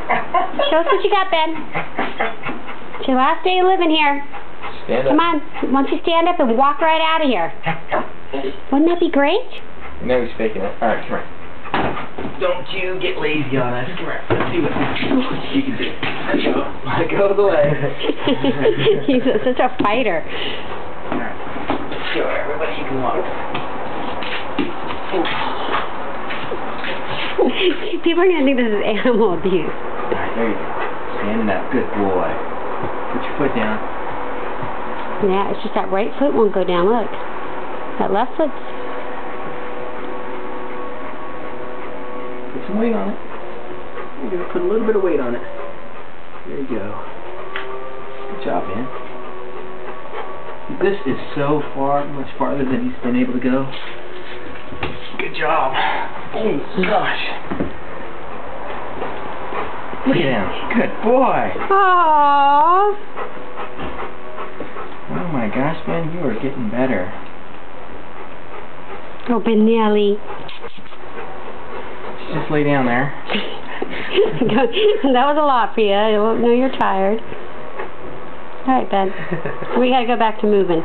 Show us what you got, Ben. It's your last day of living here. Stand up. Come on. Why don't you stand up and walk right out of here? Wouldn't that be great? No, he's faking it. Alright, come here. Don't you get lazy on us. Come here. Let's see what you can do. Let go. Let go of the leg. He's such a fighter. Alright. Show everybody you can walk. People are going to think this is animal abuse. Alright, there you go. Standing up. Good boy. Put your foot down. Yeah, it's just that right foot won't go down. Look. That left foot's... Put some weight on it. There you go. Put a little bit of weight on it. There you go. Good job, man. This is so far, much farther than he's been able to go. Good job. Oh, gosh. Look at him. Good boy. Aww. Oh my gosh, man, you are getting better. Oh, Benelli. Just lay down there. That was a lot for you. I know you're tired. All right, Ben. We got to go back to moving.